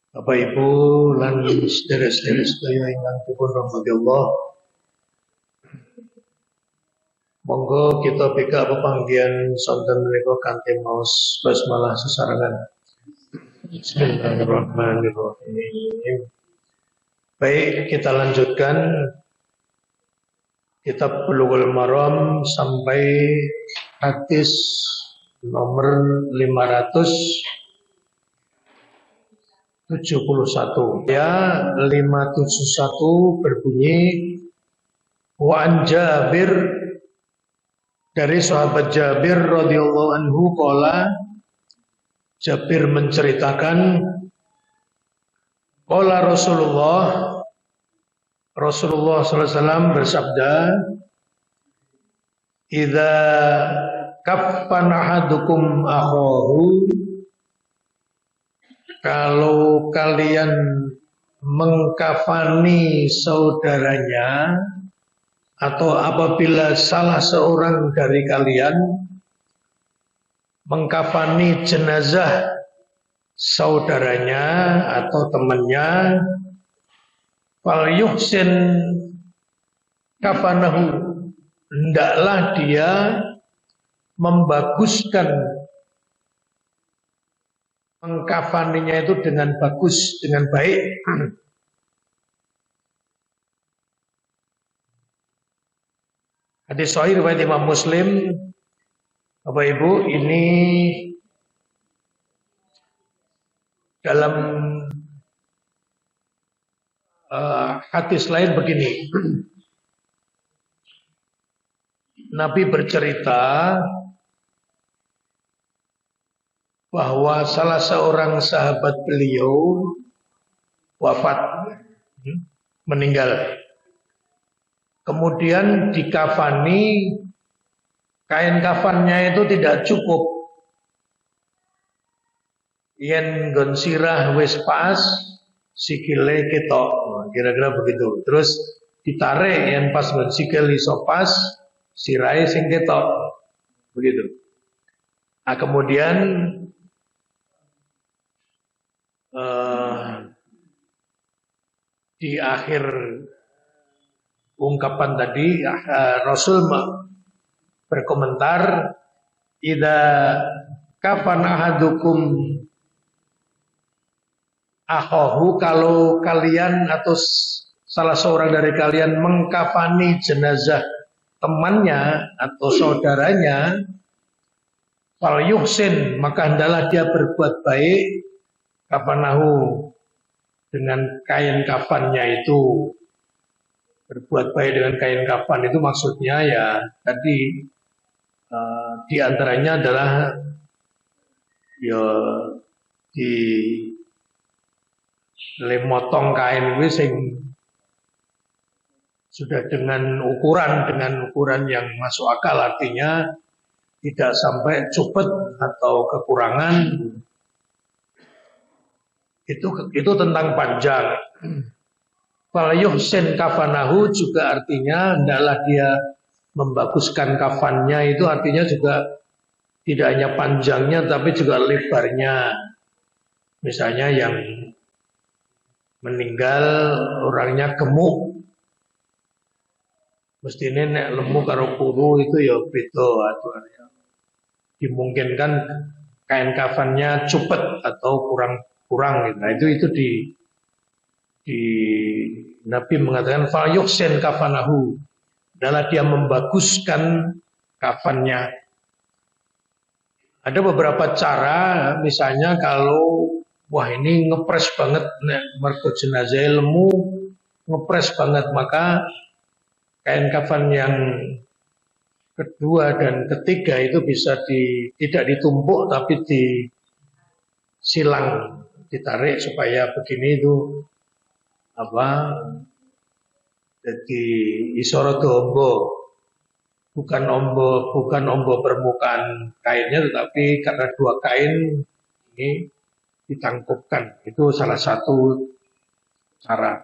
Bapak Ibu lan sedherek-sedherek sedaya ingkang dipun rahmati Allah. Monggo kita bika pepanggihan sonten menika kanthi maos basmalah sesarengan. Bismillahirrahmanirrahim. Baik, kita lanjutkan kitab Bulughul Maram sampai hadis nomor 571. Ya, 571 berbunyi wa an Jabir, dari sahabat Jabir radhiyallahu anhu qala, Jabir menceritakan qala Rasulullah SAW bersabda, idza kaffana ahadukum akhahu, kalau kalian mengkafani saudaranya, atau apabila salah seorang dari kalian mengkafani jenazah saudaranya atau temannya, fal yuhsin kafanahu, hendaklah dia membaguskan mengkafaninya itu dengan bagus, dengan baik. Hadis sahih riwayat Imam Muslim. Bapak Ibu, ini dalam hadis lain begini. Nabi bercerita bahwa salah seorang sahabat beliau wafat, meninggal. Kemudian dikafani, kain kafannya itu tidak cukup. Yen nggon sirah wis pas, sikile ketok, kira-kira begitu. Terus ditarik yen pas nggon sikil iso pas, sirahe sing ketok. Begitu. Nah, kemudian di akhir ungkapan tadi Rasul berkomentar, idza kafana ahadukum akhahu, kalau kalian atau salah seorang dari kalian mengkafani jenazah temannya atau saudaranya, fal yuhsin, maka hendaklah dia berbuat baik, kafanahu, dengan kain kafannya itu. Berbuat baik dengan kain kafan itu maksudnya ya tadi di antaranya adalah ya di lemotong kain sing sudah dengan ukuran yang masuk akal, artinya tidak sampai cupet atau kekurangan. Itu tentang panjang. Fal yuhsin kafanahu juga artinya hendaklah dia membaguskan kafannya, itu artinya juga tidak hanya panjangnya tapi juga lebarnya. Misalnya yang meninggal orangnya gemuk, mestine nek lemu karo kuru itu ya beda aturannya. Dimungkinkan kain kafannya cupet atau kurang gitu. Nah, itu di Nabi mengatakan fal yuhsin kafanahu, adalah dia membaguskan kafannya. Ada beberapa cara, misalnya kalau wah ini ngepres banget nek mergo jenazah lemu, ngepres banget, maka kain kafan yang kedua dan ketiga itu bisa tidak ditumpuk tapi disilang, ditarik supaya begini itu jadi isyarat ombo, bukan ombo permukaan kainnya, tetapi karena dua kain ini ditangkupkan. Itu salah satu cara.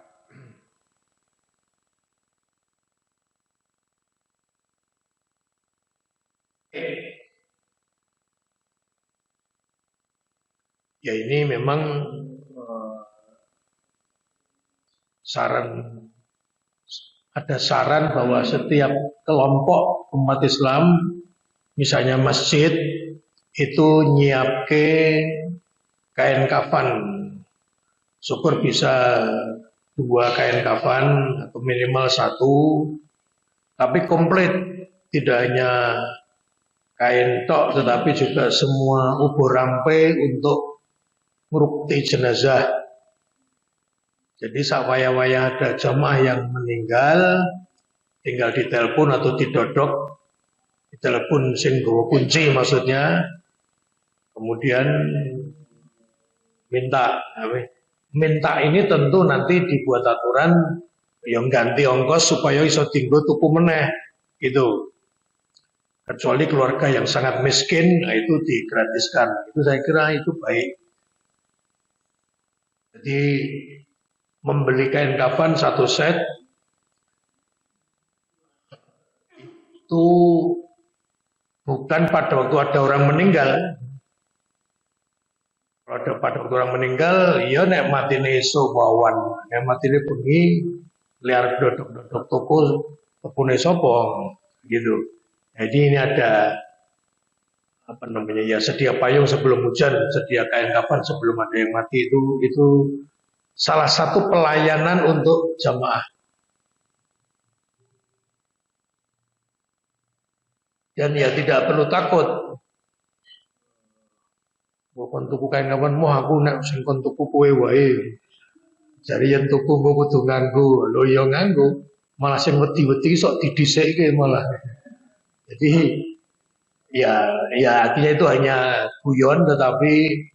Ya ini memang saran ada saran bahwa setiap kelompok umat Islam, misalnya masjid, itu nyiapke kain kafan. Syukur bisa 2 kain kafan atau minimal 1, tapi komplit, tidak hanya kain tok, tetapi juga semua ubur rampe untuk ngrukti jenazah. Jadi sawaya-waya ada jamaah yang meninggal, tinggal ditelepon atau didodok, ditelepon sing nggawa kunci maksudnya, kemudian minta ini tentu nanti dibuat aturan yang ganti ongkos supaya iso tinggo tuku meneh gitu. Kecuali keluarga yang sangat miskin, nah itu digratiskan. Itu saya kira itu baik. Jadi membeli kain kafan 1 set itu bukan pada waktu ada orang meninggal. Kalau ada pada waktu orang meninggal, ya nek matine iso wawan, nek matine bengi liar dodok-dodok toko tokone sapa gitu. Jadi ini ada ya sedia payung sebelum hujan, sedia kain kafan sebelum ada yang mati, itu salah satu pelayanan untuk jamaah. Dan ya tidak perlu takut. Kon tuku kain kafan, aku nek sing kon tuku kowe wae. Jare yen tuku mbok kudu nganggo, lho ya nganggo. Malah sing wedi-wedi sok didhisikke malah. Jadi ya artinya itu hanya guyon, tetapi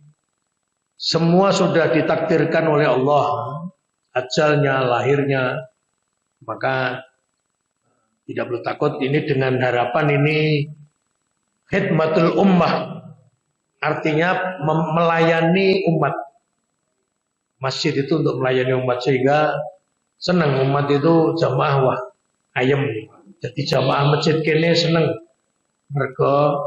semua sudah ditakdirkan oleh Allah, ajalnya, lahirnya, maka tidak perlu takut. Ini dengan harapan ini khidmatul ummah, artinya melayani umat. Masjid itu untuk melayani umat, sehingga senang umat itu jamaah wah ayem. Jadi jamaah masjid kene seneng mergo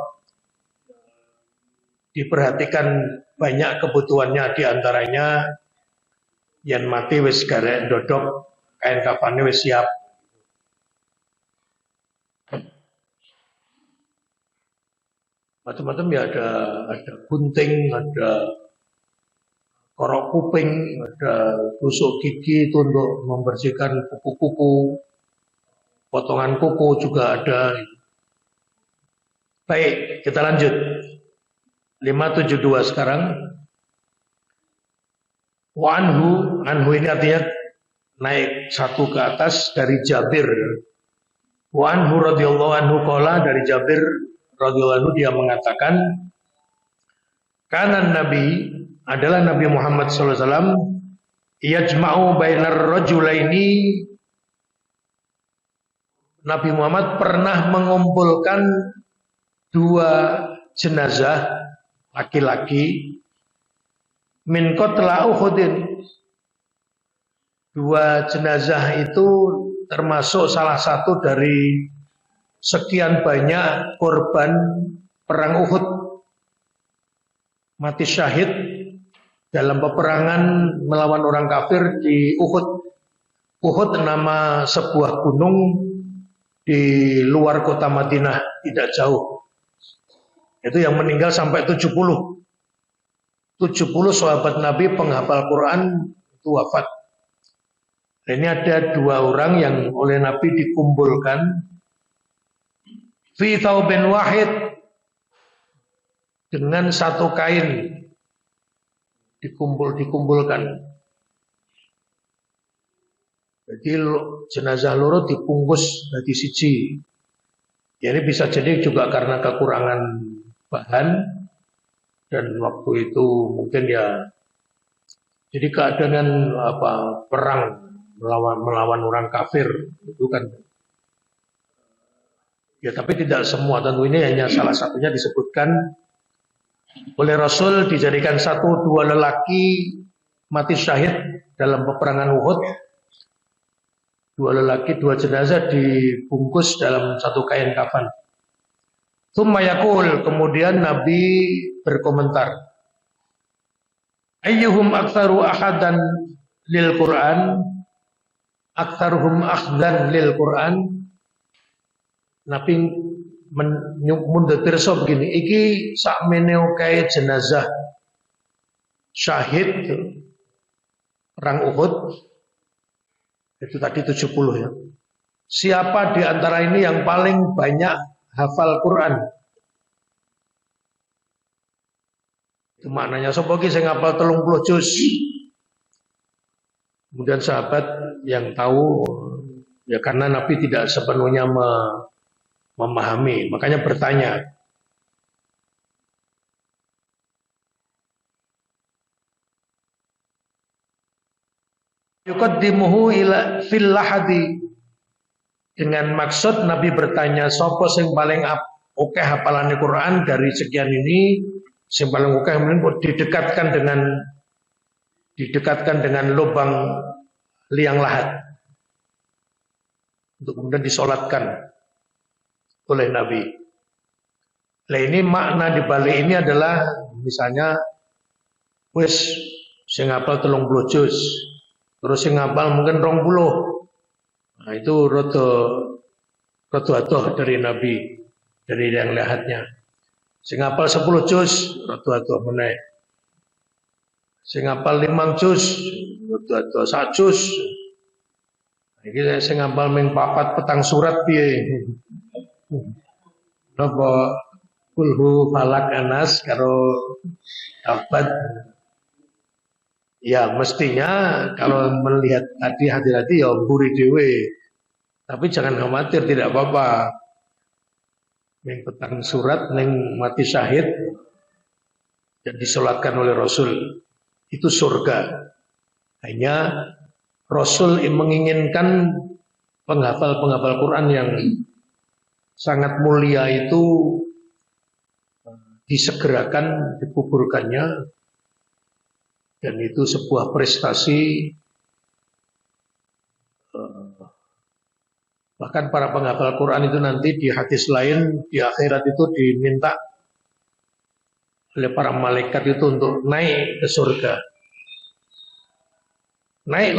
diperhatikan banyak kebutuhannya, diantaranya yang mati wis garek dodok, kain kafane wis siap. Macam-macam ya, ada gunting, ada korok kuping, ada tusuk gigi itu untuk membersihkan kuku-kuku, potongan kuku juga ada. Baik, kita lanjut. 572 sekarang. Wa anhu ini artinya naik 1 ke atas dari Jabir. Wa anhu radhiyallahu anhu qala, dari Jabir radhiyallahu anhu dia mengatakan, kana Nabi, adalah Nabi Muhammad sallallahu alaihi wasallam, yajma'u bainar rajulaini, Nabi Muhammad pernah mengumpulkan 2 jenazah laki-laki min qatla Uhudin. 2 jenazah itu termasuk salah satu dari sekian banyak korban perang Uhud, mati syahid dalam peperangan melawan orang kafir di Uhud. Uhud nama sebuah gunung di luar kota Madinah, tidak jauh. Itu yang meninggal sampai 70 sahabat Nabi penghafal Quran itu wafat. Dan ini ada 2 orang yang oleh Nabi dikumpulkan fi thawbin wahid, dengan 1 kain dikumpulkan. Jadi jenazah loro dibungkus dari siji. Ya, ini bisa jadi juga karena kekurangan bahan dan waktu itu mungkin ya, jadi keadaan perang melawan orang kafir itu kan ya, tapi tidak semua, tentu ini hanya salah satunya disebutkan oleh Rasul, dijadikan 1-2 lelaki mati syahid dalam peperangan Uhud. 2 lelaki, 2 jenazah dibungkus dalam 1 kain kafan. Tsumma yaqul, kemudian Nabi berkomentar, ayyuhum aktsaru ahadan lil Quran, aktsaruhum akhdan lil Quran. Nabi mundhut pirsa begini, iki sakmene kae jenazah syahid perang Uhud itu tadi 70 ya. Siapa di antara ini yang paling banyak hafal Quran? Itu maknanya sapa ki sing hafal 30 juz. Kemudian sahabat yang tahu ya karena Nabi tidak sepenuhnya memahami, makanya bertanya. Yuqaddimuhu ila fil lahadi, dengan maksud Nabi bertanya sapa sing paling oke hafalannya Quran dari sekian ini, sing paling oke didekatkan dengan lubang liang lahat untuk kemudian disolatkan oleh Nabi. Nah ini makna di balik ini adalah misalnya wis sing hafal 30 juz, terus sing hafal mungkin 20. Nah itu rada atuh dari Nabi, dari liang lahatnya. Sing hafal 10 juz rada atuh meneh. Sing hafal 5 juz rada atuh 1 juz. Iki sing hafal ming 4 petang surat piye? Napa kulhu falak anas karo abad. Ya mestinya kalau melihat tadi hati-hati ya mburi dhewe. Tapi jangan khawatir, tidak apa-apa. Ming petang surat ning mati syahid dan disolatkan oleh Rasul itu surga. Hanya Rasul menginginkan penghafal-penghafal Quran yang sangat mulia itu disegerakan dikuburkannya, dan itu sebuah prestasi. Bahkan para penghafal Quran itu nanti di hadis lain di akhirat itu diminta oleh para malaikat itu untuk naik ke surga. Naik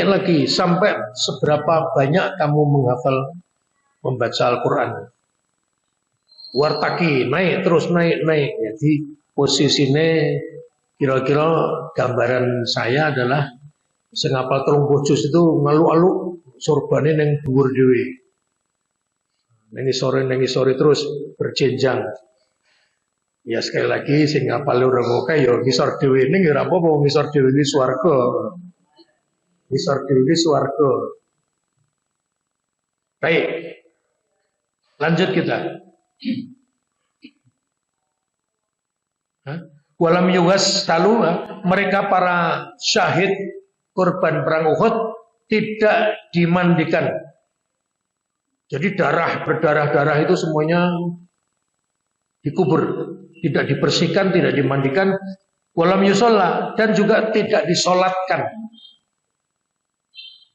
lagi sampai seberapa banyak kamu menghafal membaca Al-Quran. Wartaki, naik terus naik. Jadi posisinya kira-kira gambaran saya adalah sing hafal 30 juz itu ngaluk-aluk surbane ning dhuwur dhewe. Ning sore terus berjenjang. Ya sekali lagi sing hafal ora oke ya ngisor dhewe ning ya ora apa-apa, ngisor dhewe iki swarga. Ngisor dhewe iki swarga. Baik. Lanjut kita. Walam yugas talu, mereka para syahid korban perang Uhud tidak dimandikan. Jadi berdarah-darah itu semuanya dikubur, tidak dibersihkan, tidak dimandikan. Walam yusolla, dan juga tidak disolatkan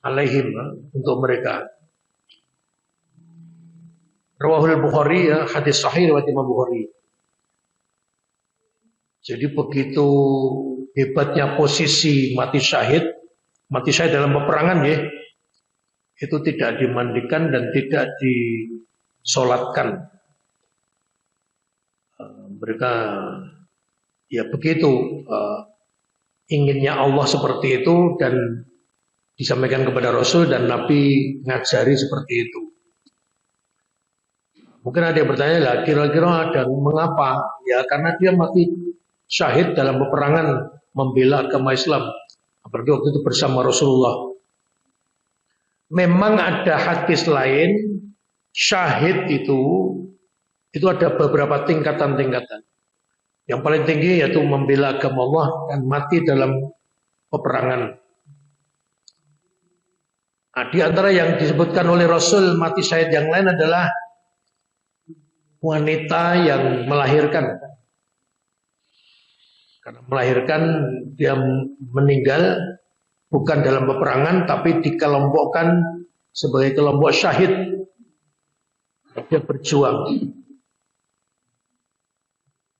alaihim, untuk mereka. Rawahul Bukhari, hadis sahih riwayat Imam Bukhari. Jadi begitu hebatnya posisi mati syahid dalam peperangan ya, itu tidak dimandikan dan tidak disolatkan. Mereka ya begitu inginnya Allah seperti itu dan disampaikan kepada Rasul dan Nabi ngajari seperti itu. Mungkin ada yang bertanya lah, kira-kira ada mengapa? Ya karena dia mati syahid dalam peperangan membela agama Islam. Apalagi waktu itu bersama Rasulullah. Memang ada hadis lain, syahid itu ada beberapa tingkatan-tingkatan. Yang paling tinggi yaitu membela agama Allah dan mati dalam peperangan. Nah, di antara yang disebutkan oleh Rasul mati syahid yang lain adalah wanita yang melahirkan. Karena melahirkan dia meninggal bukan dalam peperangan tapi dikelompokkan sebagai kelompok syahid. Dia berjuang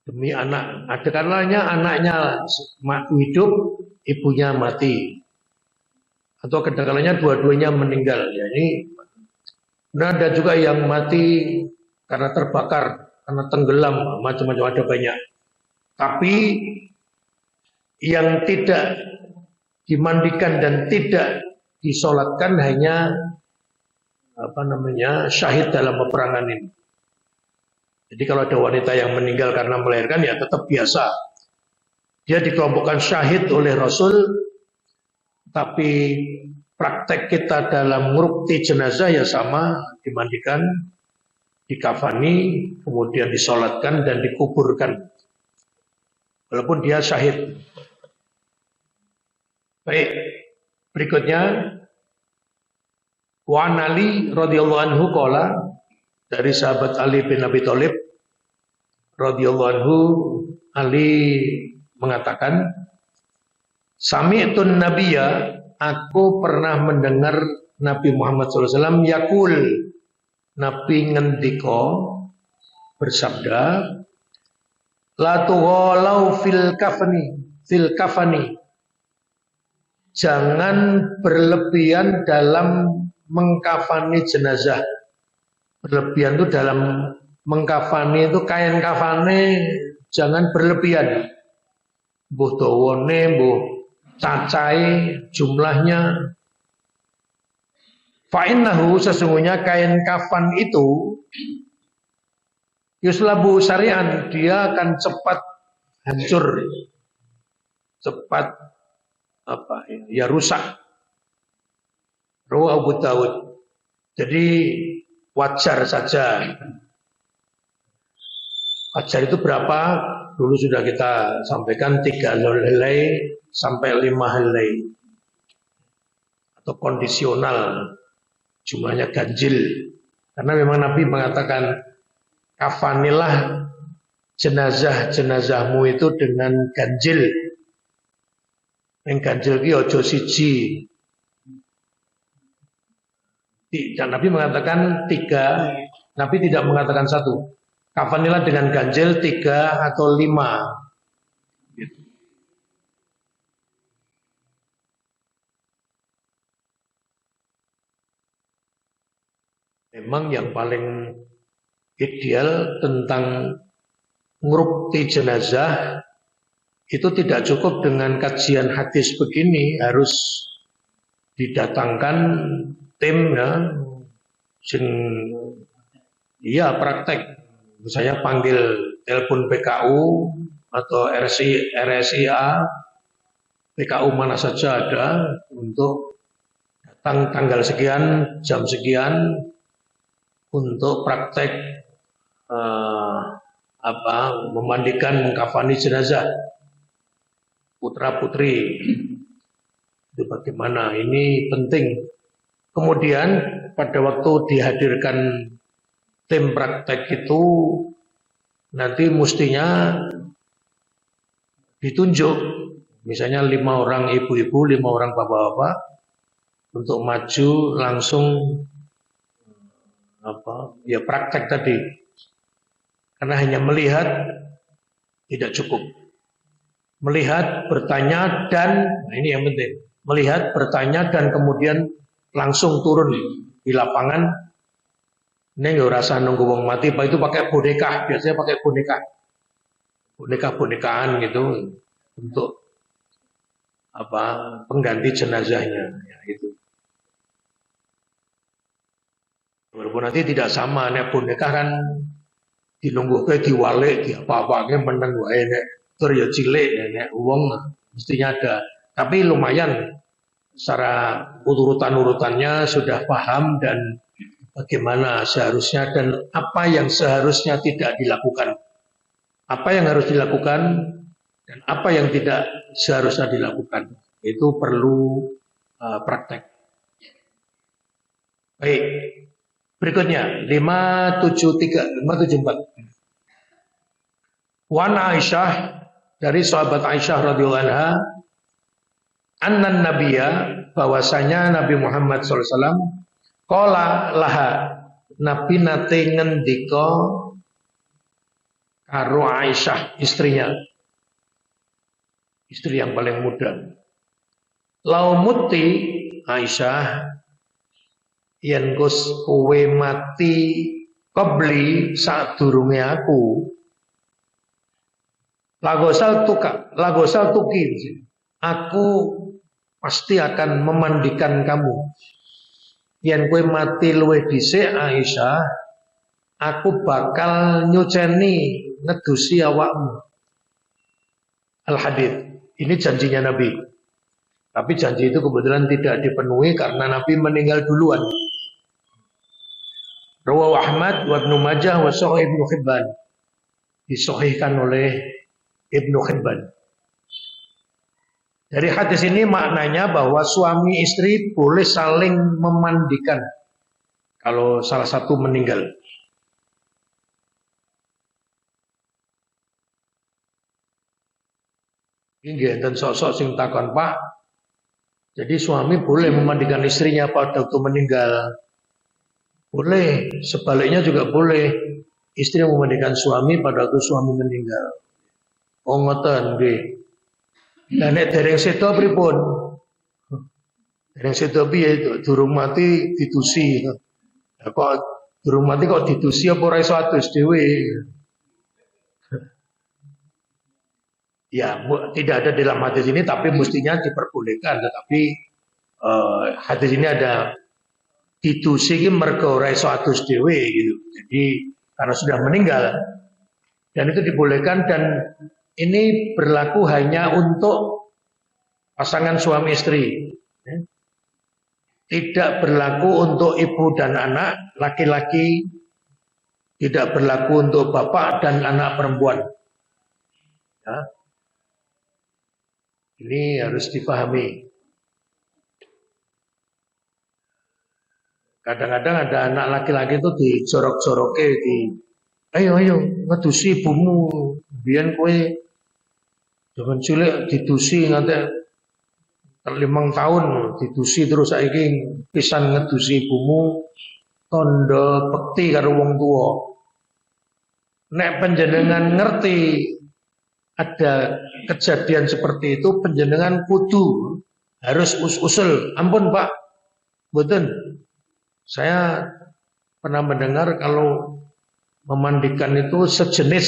demi anak. Ada kalanya anaknya hidup, ibunya mati. atau kadang-kadangnya dua-duanya meninggal. Ya, ini benar. Ada juga yang mati karena terbakar, karena tenggelam, macam-macam ada banyak. Tapi yang tidak dimandikan dan tidak disolatkan hanya syahid dalam peperangan ini. Jadi kalau ada wanita yang meninggal karena melahirkan ya tetap biasa. Dia dikelompokkan syahid oleh Rasul, tapi praktek kita dalam ngurukti jenazah ya sama, dimandikan, dikafani, kemudian disolatkan dan dikuburkan. Walaupun dia syahid. Baik, berikutnya Wa Ali radhiyallahu anhu qala, dari sahabat Ali bin Abi Thalib radhiyallahu anhu, Ali mengatakan, Sami'tun nabiyya, aku pernah mendengar Nabi Muhammad SAW yakul, Nabi ngendika bersabda, la tughalau fil kafani, jangan berlebihan dalam mengkafani jenazah. Berlebihan itu dalam mengkafani itu, kain kafane jangan berlebihan. Mbuh dawane, mbuh cacahe jumlahnya. Fa innahu, sesungguhnya kain kafan itu yuslabu syari'an, dia akan cepat hancur, cepat rusak. Rawahu Abu Dawud. Jadi wajar saja. Wajar itu berapa? Dulu sudah kita sampaikan 3 helai sampai 5 helai. Atau kondisional, jumlahnya ganjil. Karena memang Nabi mengatakan, kafanilah jenazah-jenazahmu itu dengan ganjil. Yang ganjil ki ojo siji. Dan Nabi mengatakan 3, Nabi tidak mengatakan 1. Kafanilah dengan ganjil 3 atau 5. Memang yang paling ideal tentang ngurukti jenazah itu tidak cukup dengan kajian hadis begini, harus didatangkan tim ya, praktek. Misalnya panggil telepon PKU atau RSIA, PKU mana saja ada, untuk datang tanggal sekian, jam sekian, untuk praktek memandikan, mengkafani jenazah putra putri. Itu bagaimana, ini penting. Kemudian pada waktu dihadirkan tim praktek itu, nanti mestinya ditunjuk, misalnya 5 orang ibu-ibu, 5 orang bapak-bapak, untuk maju langsung praktek tadi. Karena hanya melihat tidak cukup. Melihat, bertanya, dan ini yang penting. Melihat, bertanya, dan kemudian langsung turun di lapangan. Ini nggak rasa nunggu wong mati, Pak, itu pakai boneka, biasanya pakai boneka-bonekaan gitu untuk pengganti jenazahnya, ya, itu. Walaupun nanti tidak sama, nek boneka kan dilungguhke diwalik, apa-apake meneng wae, nek tur ya cilik, nek wong mestinya ada. Tapi lumayan secara urutan-urutannya sudah paham, dan bagaimana seharusnya dan apa yang seharusnya tidak dilakukan. Apa yang harus dilakukan dan apa yang tidak seharusnya dilakukan. Itu perlu praktek. Baik. Berikutnya 574. Wan Aisyah, dari sahabat Aisyah radhiyallahu anha, annan nabiyya, bahwasanya Nabi Muhammad SAW qala laha, Nabi nate ngendika karo Aisyah, istrinya, istri yang paling muda. Lau muti Aisyah yen kowe mati qabli sadurunge aku lagosal tuki aku pasti akan memandikan kamu. Yen kowe mati luwih dhisik Aisyah, aku bakal nyuceni nedusi awakmu. Al-Hadits. Ini janjinya Nabi. Tapi janji itu kebetulan tidak dipenuhi karena Nabi meninggal duluan. Rawahu Ahmad wa Ibnu Majah wa Sahih Ibnu Hibban. Disahihkan oleh Ibnu Hibban. Dari hadis ini maknanya bahwa suami istri boleh saling memandikan kalau salah satu meninggal. Ini dan sosok sing takon Pak. Jadi suami boleh memandikan istrinya pada waktu meninggal. Boleh, sebaliknya juga boleh. Istri memandikan suami pada waktu suami meninggal. Oh ngoten nggih. Lah nek dereng sedo pripun? Dereng sedo piye durung mati ditusi. Lah kok durung mati kok ditusi apa ora iso adus dhewe? Ya, tidak ada dalam hadis ini, tapi mestinya diperbolehkan. Tetapi hadis ini ada ditusi ki mergo ora iso adus dhewe gitu. Jadi karena sudah meninggal dan itu dibolehkan dan ini berlaku hanya untuk pasangan suami istri. Tidak berlaku untuk ibu dan anak laki-laki, tidak berlaku untuk bapak dan anak perempuan. Ya. Ini harus dipahami. Kadang-kadang ada anak laki-laki itu dijorok-joroke ayo ngedusi ibumu, biyen kowe jangan cilik didusi nganti 5 tahun didusi terus saiki pisan ngedusi ibumu tondo bekti karo wong tuwa. Nek panjenengan ngerti ada kejadian seperti itu, panjenengan kudu harus usul. Ampun Pak, mboten. Saya pernah mendengar kalau memandikan itu sejenis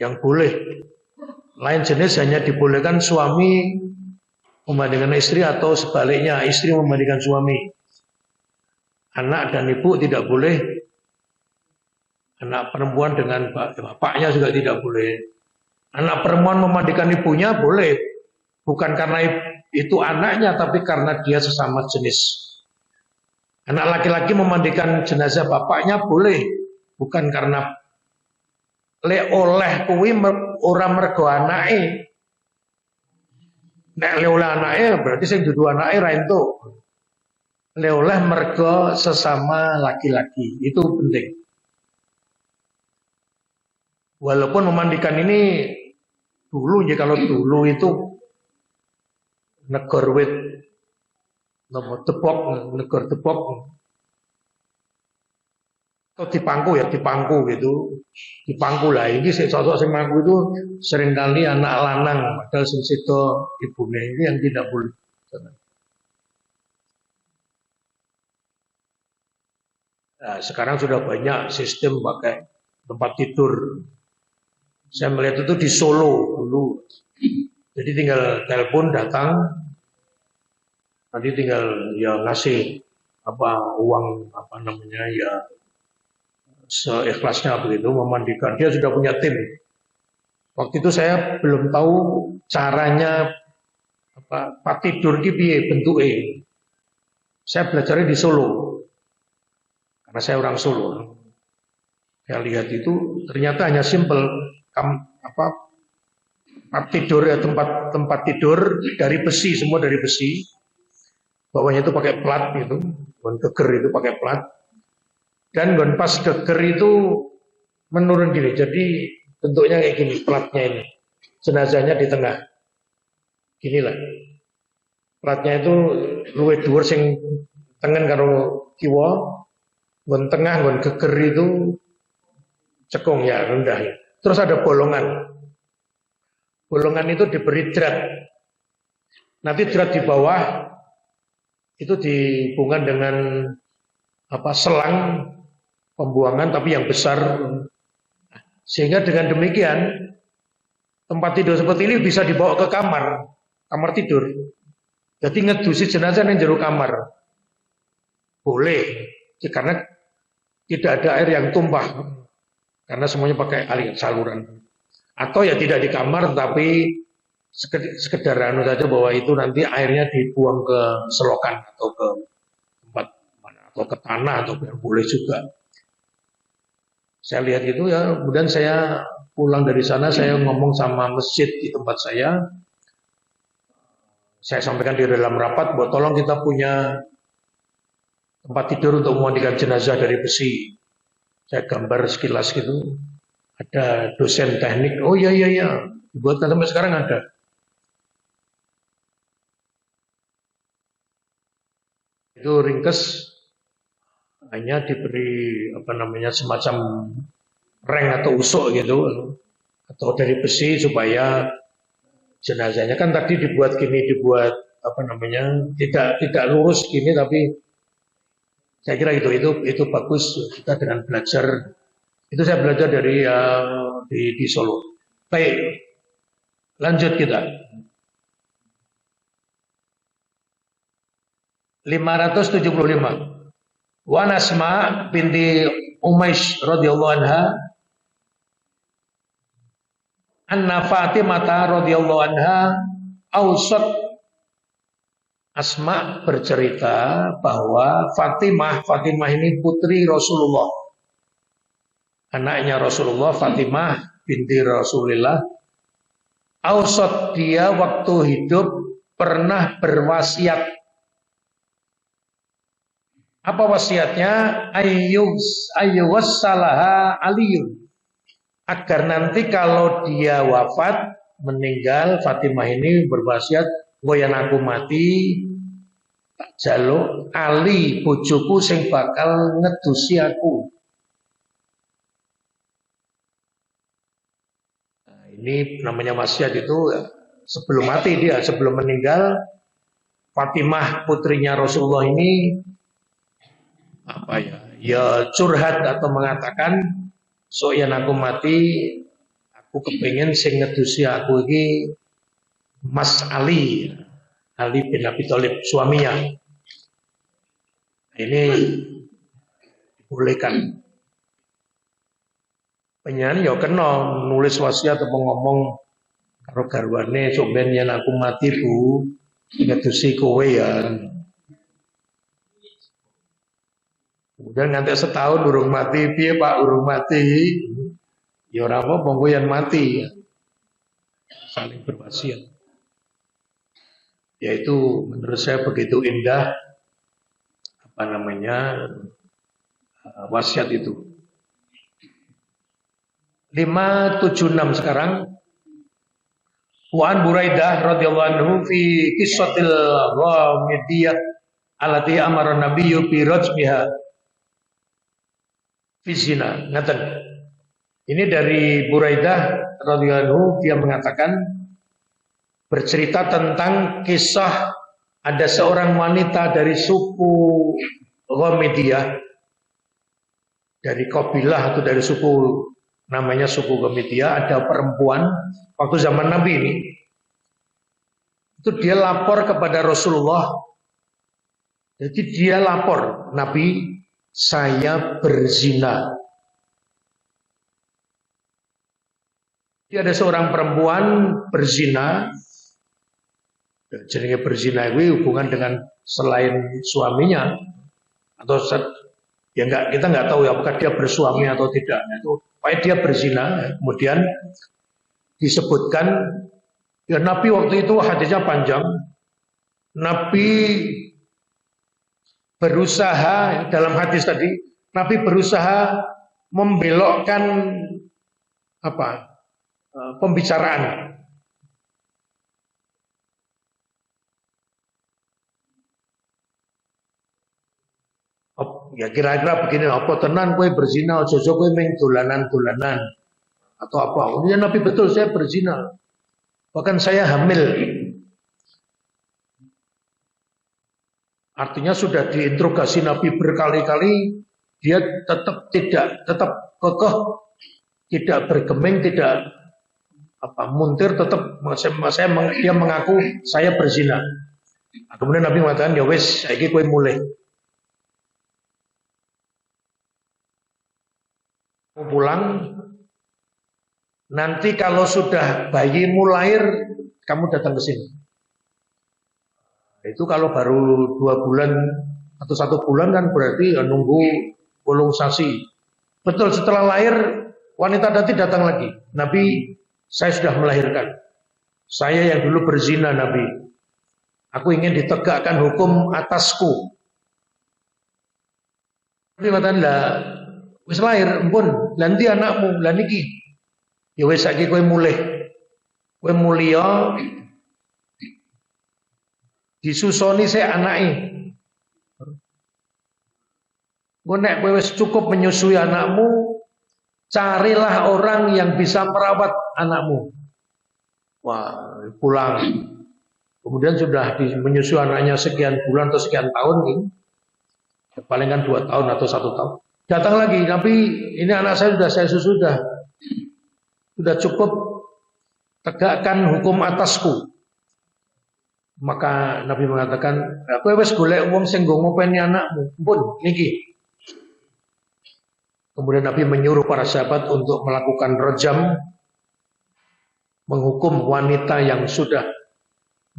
yang boleh. Lain jenis hanya dibolehkan suami memandikan istri atau sebaliknya istri memandikan suami. Anak dan ibu tidak boleh. Anak perempuan dengan bapaknya juga tidak boleh. Anak perempuan memandikan ibunya boleh. Bukan karena itu anaknya, tapi karena dia sesama jenis. Anak laki-laki memandikan jenazah bapaknya boleh. Bukan karena oleh kuwi ora mergo anake. Nek oleh anake berarti sing dudu anake ra entuk. Oleh mergo sesama laki-laki. Itu penting. Walaupun memandikan ini dulu ya, kalau dulu itu negor wit nomor tepok negor tepok atau dipangku gitu, dipangku lah. Ini sosok sing mangku itu seringkali anak lanang padahal sing sedo ibune, ini yang tidak boleh. Nah, sekarang sudah banyak sistem pakai tempat tidur. Saya melihat itu di Solo dulu. Jadi tinggal telepon datang, nanti tinggal ya ngasih uang ya seikhlasnya begitu memandikan. Dia sudah punya tim. Waktu itu saya belum tahu caranya tempat tidur ki piye bentuke. Saya belajarnya di Solo. Karena saya orang Solo. Saya lihat itu ternyata hanya simple. Tempat tidur dari besi, semua dari besi. Bawahnya itu pakai plat gitu, gon geger itu pakai plat. Dan gon pas geger itu menurun gini. Jadi bentuknya kayak gini, platnya ini. Jenazahnya di tengah. Ginilah. Platnya itu luwih dhuwur sing tengen karo kiwa. Gon tengah, gon geger itu cekung ya rendah. Terus ada bolongan. Bolongan itu diberi drat. Nanti drat di bawah itu dihubungkan dengan selang pembuangan tapi yang besar, sehingga dengan demikian tempat tidur seperti ini bisa dibawa ke kamar tidur. Jadi ngedusi jenazah yang jero kamar boleh, karena tidak ada air yang tumpah, karena semuanya pakai aliran saluran. Atau ya tidak di kamar, tapi sekedar saja bahwa itu nanti airnya dibuang ke selokan atau ke tempat mana, atau ke tanah, atau boleh juga. Saya lihat itu ya, kemudian saya pulang dari sana, saya ngomong sama masjid di tempat saya sampaikan di dalam rapat bahwa tolong kita punya tempat tidur untuk memandikan jenazah dari besi. Saya gambar sekilas gitu, ada dosen teknik, oh iya, dibuatkan sampai sekarang ada. Itu ringkes, hanya diberi semacam reng atau usuk gitu, atau dari besi supaya jenazahnya kan tadi dibuat tidak lurus gini, tapi saya kira itu bagus. Kita dengan belajar, itu saya belajar dari di Solo. Baik, lanjut kita. 575. Wa Asma binti Umais radhiyallahu anha anna Fatimah radhiyallahu anha ausat. Asma bercerita bahwa Fatimah ini putri Rasulullah, anaknya Rasulullah, Fatimah binti Rasulullah. Ausat, dia waktu hidup pernah berwasiat. Apa wasiatnya? Ayyuwassalaha aliyun, agar nanti kalau dia wafat, meninggal, Fatimah ini berwasiat, goyan aku mati, tak jaluk Ali bojoku sing bakal ngedusi aku. Nah, ini namanya wasiat itu sebelum mati dia, sebelum meninggal, Fatimah putrinya Rasulullah ini ya curhat atau mengatakan, so yen aku mati, aku kepingin sing ngedusi aku ini Mas Ali bin Abi Thalib, suaminya. Ini dibolehkan. Penyanyi ya kena nulis wasiat atau ngomong karo garwane, sok ben yen aku mati Bu, ngedusi kowe ya. Kemudian nganti setahun urung mati, piye Pak urung mati? Ya ora apa-apa yang mati. Saling berwasiat. Yaitu menurut saya begitu indah wasiat itu. 576 sekarang. Wa an Buraidah radhiyallahu anhu fi qissatil ghamidiyah allati amara nabiyyu bi rajmiha fi zina. Ngaten. Ini dari Buraidah radhiyallahu anhu, dia mengatakan, bercerita tentang kisah ada seorang wanita dari suku Ghamidiyah, dari kabilah atau dari suku, namanya suku Ghamidiyah. Ada perempuan waktu zaman Nabi ini, itu dia lapor kepada Rasulullah. Jadi dia lapor, Nabi, saya berzina. Jadi ada seorang perempuan berzina. Jenenge berzina itu hubungan dengan selain suaminya, atau ya kita nggak tahu ya apakah dia bersuami atau tidak. Itu pokoknya dia berzina. Kemudian disebutkan ya, Nabi waktu itu hadisnya panjang. Nabi berusaha, dalam hadis tadi, Nabi berusaha membelokkan pembicaraan. Ya kira-kira begini, apa tenan kowe berzina, ojo kowe meng dolanan-dolanan atau apa. Kemudian Nabi, betul saya berzina, bahkan saya hamil. Artinya sudah diinterogasi Nabi berkali-kali, dia tetap kekeh, tidak bergeming, tidak muntir, tetap dia mengaku saya berzina. Nah, kemudian Nabi mengatakan, ya wes, saiki kowe mulai. Pulang, nanti kalau sudah bayimu lahir, kamu datang ke sini. Itu kalau baru 2 bulan atau 1 bulan kan berarti nunggu 8 sasi. Betul, setelah lahir wanita tadi datang lagi. Nabi, saya sudah melahirkan. Saya yang dulu berzina, Nabi. Aku ingin ditegakkan hukum atasku. Nabi mengatakan, lah, wis lahir, empun, nanti anakmu, lah niki. Ya wis saiki kowe mulih. Kowe mulia disusoni saya anake. Nek kowe wis cukup menyusui anakmu, carilah orang yang bisa merawat anakmu. Wah, pulang. Kemudian sudah menyusui anaknya sekian bulan atau sekian tahun, gitu. Paling kan 2 tahun atau 1 tahun. Datang lagi, Nabi, ini anak saya sudah saya susu, sudah cukup tegakkan hukum atasku. Maka Nabi mengatakan, kowe wis golek wong sing nggo ngopeni anakmu. Pun niki. Kemudian Nabi menyuruh para sahabat untuk melakukan rejam, menghukum wanita yang sudah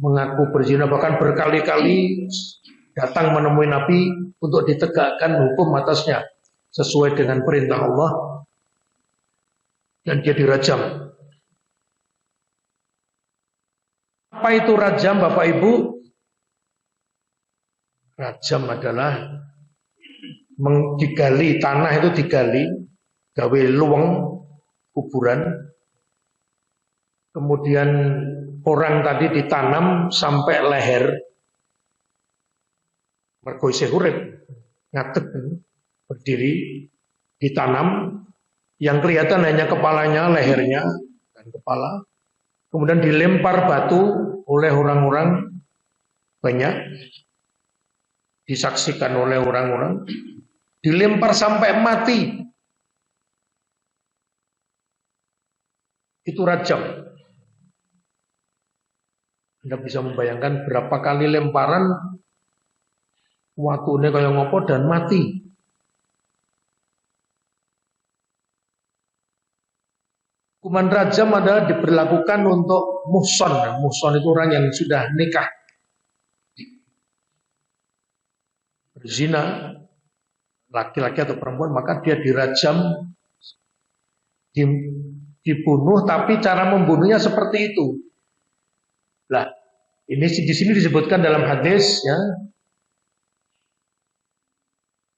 mengaku berzina, bahkan berkali-kali datang menemui Nabi untuk ditegakkan hukum atasnya sesuai dengan perintah Allah, dan dia dirajam. Apa itu rajam, Bapak Ibu? Rajam adalah digali, tanah itu digali, gawe luweng kuburan, kemudian orang tadi ditanam sampai leher, mergo isih urip, ngadeg, berdiri, ditanam, yang kelihatan hanya kepalanya, lehernya, dan kepala. Kemudian dilempar batu oleh orang-orang banyak, disaksikan oleh orang-orang, dilempar sampai mati. Itu rajam. Anda bisa membayangkan berapa kali lemparan, waktunya kayak ngopo dan mati. Hukuman rajam adalah diberlakukan untuk muhson. Muhson itu orang yang sudah nikah, berzina, laki-laki atau perempuan, maka dia dirajam, dibunuh, tapi cara membunuhnya seperti itu. Lah, ini di sini disebutkan dalam hadis, ya,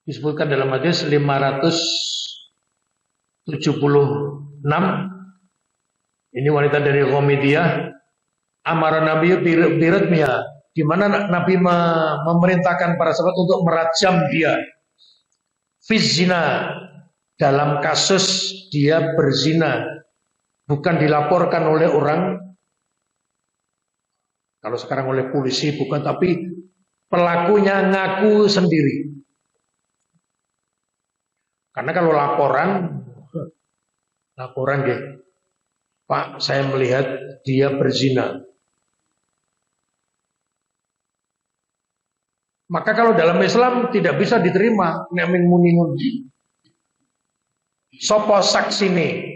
disebutkan dalam hadis 576. Ini wanita dari Ghamidiyah, amara Nabi biradmiha, di mana Nabi memerintahkan para sahabat untuk merajam dia. Fizzina, dalam kasus dia berzina, bukan dilaporkan oleh orang, kalau sekarang oleh polisi bukan, tapi pelakunya ngaku sendiri. Karena kalau laporan gitu, Pak, saya melihat dia berzina. Maka kalau dalam Islam tidak bisa diterima neming muningun. Sopo saksine,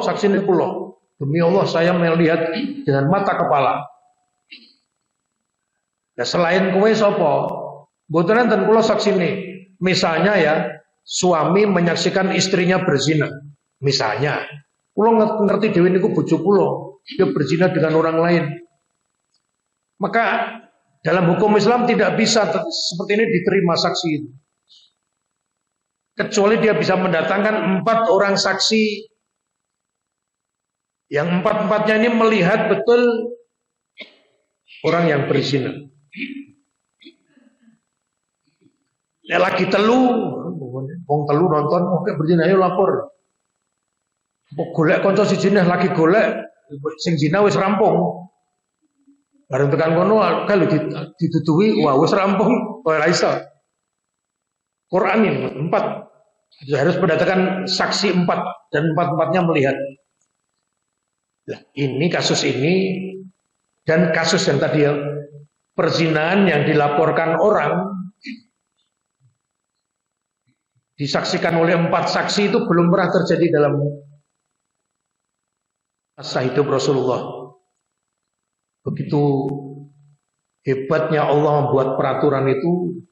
saksine pulo. Demi Allah saya melihat dengan mata kepala. Nah, selain kowe sopo, mboten enten kula saksine. Misalnya ya, suami menyaksikan istrinya berzina. Misalnya, kula ngerti dhewe niku bojo kula, dia berzina dengan orang lain. Maka dalam hukum Islam tidak bisa seperti ini diterima saksi itu. Kecuali dia bisa mendatangkan 4 orang saksi yang 4-4-nya ini melihat betul orang yang berzina. Lagi telu, wong telu nonton, oke berzina, ayo lapor. Golek kanca sijine lagi golek, sing zina wis rampung. Bareng tekan kono kalau ditutupi wah wis rampung ora iso. Quran ini 4 harus mendatangkan saksi 4 dan 4-4-nya melihat. Nah, ini kasus ini dan kasus yang tadi ya, perzinahan yang dilaporkan orang disaksikan oleh 4 saksi itu belum pernah terjadi dalam masa hidup Rasulullah. Begitu hebatnya Allah membuat peraturan itu.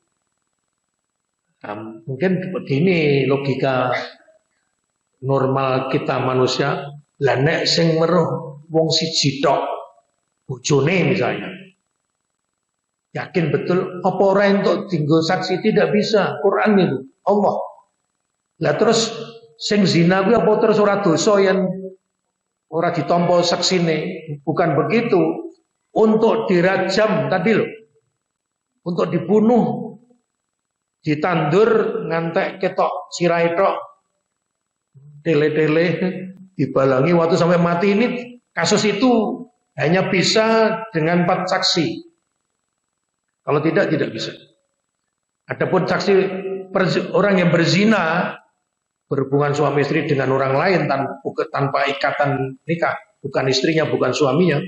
Nah, mungkin begini logika normal kita manusia. Lah nek sing meruh wong siji tok bojone misalnya. Yakin betul apa ora entuk dienggo saksi, tidak bisa. Quran itu Allah. Lah terus sing zina kuwi apa terus ora dosa yang ora ditampa saksine? Bukan begitu. Untuk dirajam tadi loh. Untuk dibunuh, ditandur ngantek ketok sirai tok, tele-tele dibalangi waktu sampai mati. Ini kasus itu hanya bisa dengan 4 saksi. Kalau tidak bisa. Adapun saksi orang yang berzina berhubungan suami istri dengan orang lain tanpa ikatan nikah, bukan istrinya, bukan suaminya,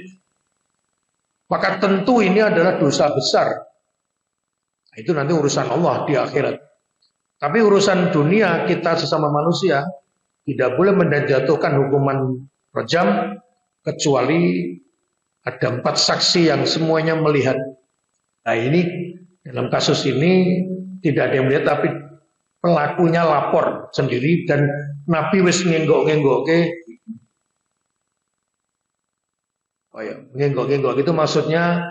maka tentu ini adalah dosa besar. Itu nanti urusan Allah di akhirat. Tapi urusan dunia kita sesama manusia tidak boleh menjatuhkan hukuman rajam kecuali ada 4 saksi yang semuanya melihat. Nah ini dalam kasus ini tidak ada yang melihat, tapi pelakunya lapor sendiri dan Nabi wis ngenggok-ngenggoke. Oh ya, ngenggok-ngenggok itu maksudnya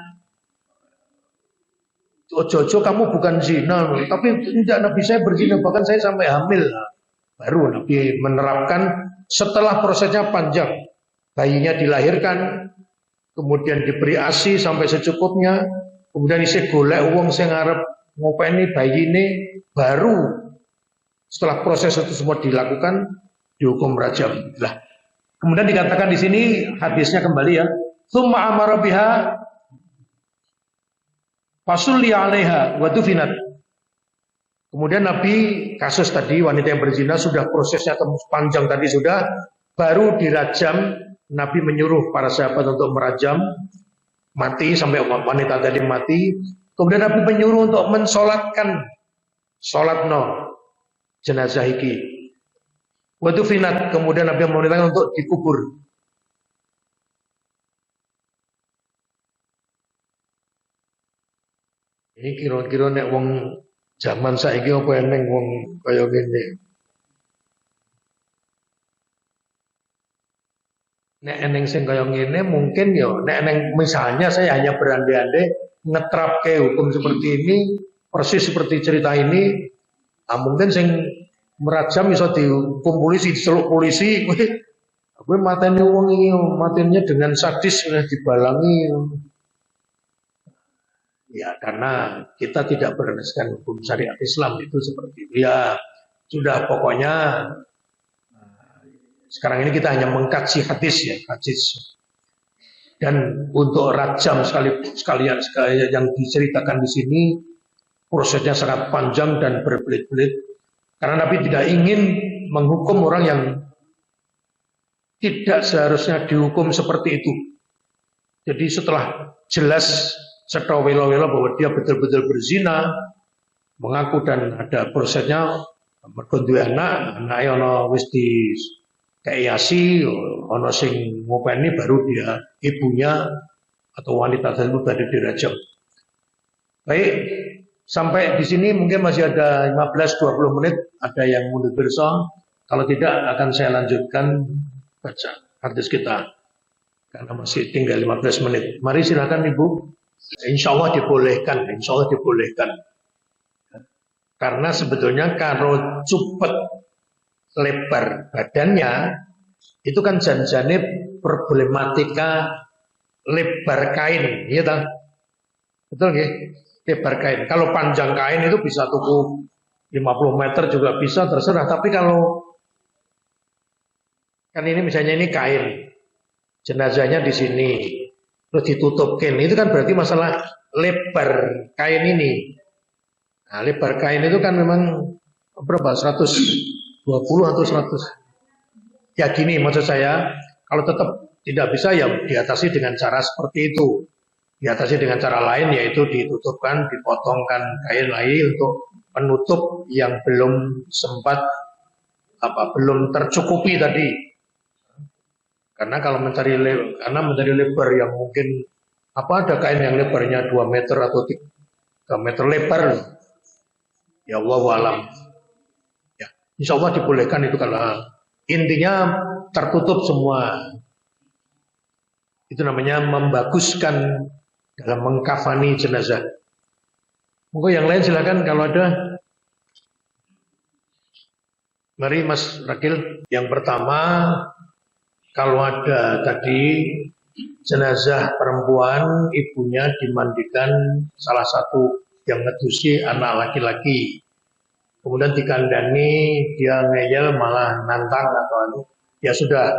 ojo-ojo kamu bukan zina, tapi tidak, Nabi saya berzina, bahkan saya sampai hamil. Baru Nabi menerapkan setelah prosesnya panjang. Bayinya dilahirkan, kemudian diberi ASI sampai secukupnya, kemudian isi golek wong sing ngarep ngopeni bayi ini, baru setelah proses itu semua dilakukan dihukum rajam. Lah, kemudian dikatakan di sini hadisnya kembali ya. Tsumma amara biha fasulli 'alaiha wa dufinat. Kemudian Nabi kasus tadi wanita yang berzina sudah prosesnya panjang tadi sudah, baru dirajam. Nabi menyuruh para sahabat untuk merajam mati sampai wanita tadi mati. Kemudian Nabi menyuruh untuk mensolatkan solatno jenazah iki. Wa dufinat, kemudian Nabi memerintahkan untuk dikubur. Ini kira-kira nek wong zaman saiki apa eneng wong kaya ngene. Nek eneng sing kaya ngene mungkin ya nek eneng misalnya saya hanya berandai-andai ngetrapke hukum seperti ini persis seperti cerita ini, mungkin sing merajam iso dihukum polisi, diceluk polisi, kowe mateni wong iki, matenya dengan sadis dibalangi. Ya karena kita tidak berdasarkan hukum syariat Islam itu seperti itu. Ya sudah pokoknya sekarang ini kita hanya mengkaji hadis ya, hadis. Dan untuk rajam sekalian yang diceritakan di sini prosesnya sangat panjang dan berbelit-belit. Karena Nabi tidak ingin menghukum orang yang tidak seharusnya dihukum seperti itu. Jadi setelah jelas serta welo-welo bahwa dia betul-betul berzina, mengaku dan ada prosesnya, mergo duwe anaknya ana wis di keiasi, ana sing ngopeni, baru dia ibunya atau wanita tersebut tadi dirajam. Baik, sampai di sini mungkin masih ada 15-20 menit, ada yang mau bersong. Kalau tidak akan saya lanjutkan baca hadis kita karena masih tinggal 15 menit. Mari silakan Ibu. Insya Allah dibolehkan, insya Allah dibolehkan. Karena sebetulnya kalau cupet lebar badannya itu kan jan-janib problematika lebar kain, ya tak? Betul ya? Lebar kain. Kalau panjang kain itu bisa tuku 50 meter juga bisa, terserah. Tapi kalau kan ini misalnya ini kain, jenazahnya di sini. terus ditutupkan. Itu kan berarti masalah lebar kain ini. Nah, lebar kain itu kan memang berapa? 120 atau 100. Ya gini maksud saya, kalau tetap tidak bisa ya diatasi dengan cara seperti itu. Diatasi dengan cara lain yaitu ditutupkan, dipotongkan kain lagi untuk penutup yang belum sempat belum tercukupi tadi. Karena kalau mencari lebar yang mungkin ada kain yang lebarnya 2 meter atau 3 meter lebar. Ya Allah alam. Ya, insya Allah dibolehkan itu kalau intinya tertutup semua. Itu namanya membaguskan dalam mengkafani jenazah. Monggo yang lain silakan kalau ada. Mari Mas Rakil. Yang pertama, kalau ada tadi jenazah perempuan, ibunya dimandikan salah satu yang ngedusi anak laki-laki. Kemudian dikandani, dia ngeyel malah nantang atau ya sudah.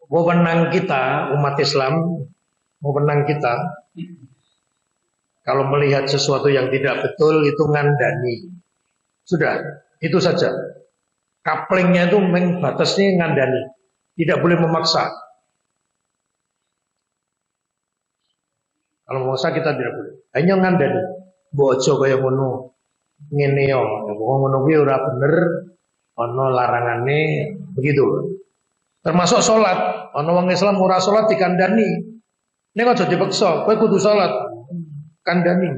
Wewenang kita umat Islam, wewenang kita kalau melihat sesuatu yang tidak betul itu ngandani. Sudah, itu saja. Kaplingnya itu batasnya ngandani. Tidak boleh memaksa. Kalau memaksa kita tidak boleh. Hanya ngandani. Bojo kaya ngono. Ngene yo, ngono kuwi ora bener, ana larangane begitu. Termasuk salat. Ana wong Islam ora salat dikandani. Nek aja dipaksa, kowe kudu salat. Kandani.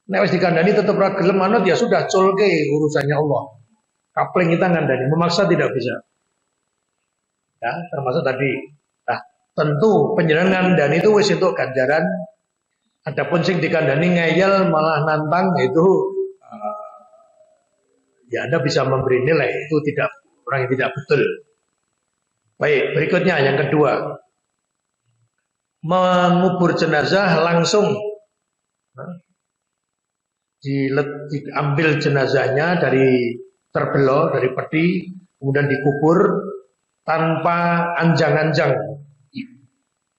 Nek wis dikandani tetep ora gelem manut ya sudah culke urusannya Allah. Kapling kita ngandani, memaksa tidak bisa. Ya, termasuk tadi. Nah, tentu penjenengan dan itu wis entuk ganjaran. Adapun sing dikandani ngeyel malah nantang itu ya Anda bisa memberi nilai itu tidak orang yang tidak betul. Baik, berikutnya yang kedua. Mengubur jenazah langsung diambil jenazahnya dari terbelah dari peti kemudian dikubur tanpa anjang-anjang.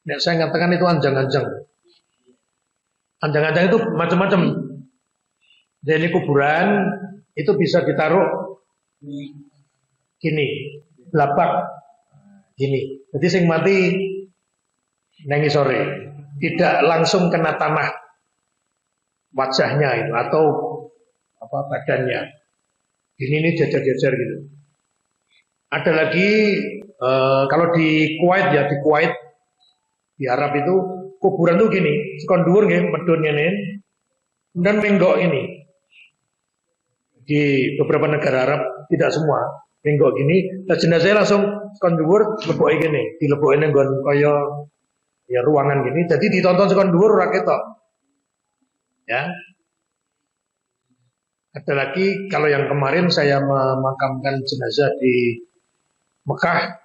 Nah, saya katakan itu anjang-anjang. Anjang-anjang itu macam-macam. Jadi kuburan itu bisa ditaruh gini, lapak gini. Jadi sing mati nengi sore, tidak langsung kena tanah wajahnya itu atau badannya. Ini jajar-jajar gitu. Ada lagi kalau di Kuwait ya, di Arab itu kuburan tuh gini, sekon dhuwur nggih medunnya nih. Kemudian menggok ini. Di beberapa negara Arab tidak semua menggok gini, nah jenazahnya langsung sekon dhuwur leboke gini, dileboke ning nggon kaya ya ruangan gini. Jadi ditonton sekon dhuwur ora ketok. Ya. Ada lagi kalau yang kemarin saya memakamkan jenazah di Mekah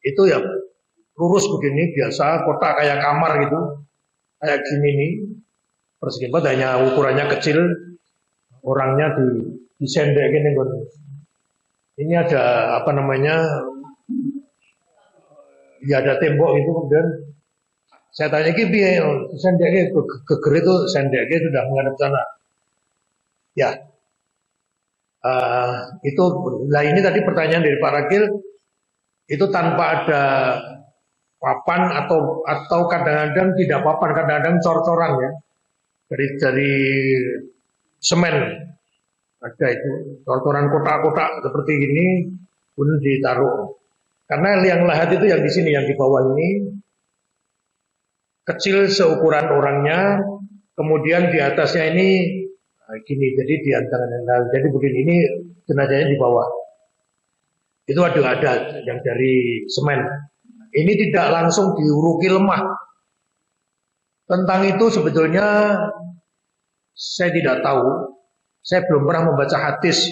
itu ya lurus begini biasa kotak kayak kamar gitu kayak gini nih persegi hanya ukurannya kecil orangnya disendek gini ini ada ya ada tembok gitu kemudian saya tanya piye sendeknya geger itu sendeknya sudah menghadap sana ya itu lah ini tadi pertanyaan dari Pak Rakil itu tanpa ada papan atau kadang-kadang tidak papan, kadang-kadang cor-coran ya dari semen ada itu cor-coran kotak-kotak seperti ini pun ditaruh karena liang lahat itu yang di sini yang di bawah ini kecil seukuran orangnya kemudian di atasnya ini gini jadi di antara jadi begini ini jenazahnya di bawah itu ada yang dari semen. Ini tidak langsung diuruki lemah. Tentang itu sebetulnya saya tidak tahu. Saya belum pernah membaca hadis.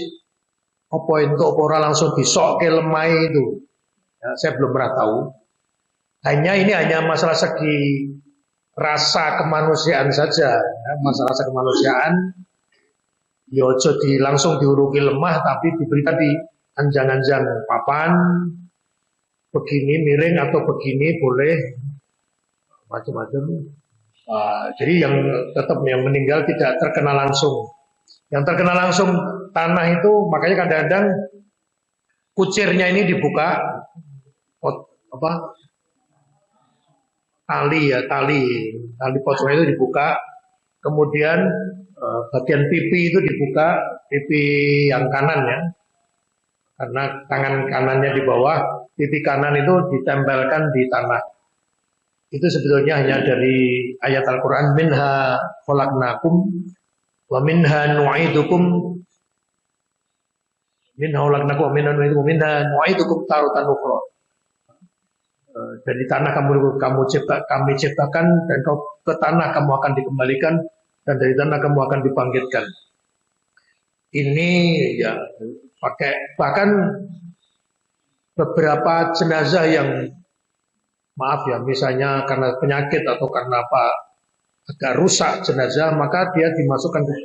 Apa itu orang langsung disok ke lemah itu. Ya, saya belum pernah tahu. Ini hanya masalah segi rasa kemanusiaan saja. Ya, masalah rasa kemanusiaan. Ya jadi langsung diuruki lemah tapi diberi tadi anjang-anjang papan begini miring atau begini boleh macam-macam. Jadi yang tetap yang meninggal tidak terkena langsung. Yang terkena langsung tanah itu makanya kadang-kadang kucirnya ini dibuka, apa tali pocongnya itu dibuka, kemudian bagian pipi itu dibuka, pipi yang kanan ya, karena tangan kanannya di bawah, pipi kanan itu ditempelkan di tanah. Itu sebetulnya hanya dari ayat Al-Quran, minha khalaqnakum wa minha nu'idukum taratan ukhra. Dari tanah kami ciptakan dan ke tanah kamu akan dikembalikan dan dari tanah kamu akan dibangkitkan. Ini ya pakai bahkan beberapa jenazah yang maaf ya misalnya karena penyakit atau karena apa agak rusak jenazah maka dia dimasukkan ke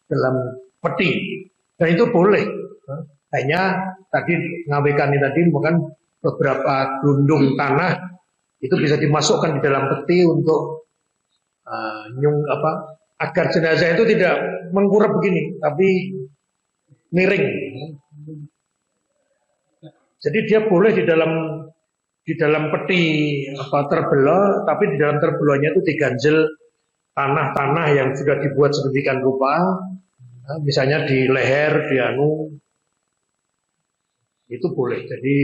dalam peti dan itu boleh. Hanya tadi ngawekan ini tadi bukan beberapa gelundung tanah itu bisa dimasukkan di dalam peti untuk agar jenazah itu tidak mengkurap begini tapi miring. Jadi dia boleh di dalam peti terbelah tapi di dalam terbelahnya itu diganjel tanah-tanah yang sudah dibuat sedemikian rupa, misalnya di leher, di itu boleh. Jadi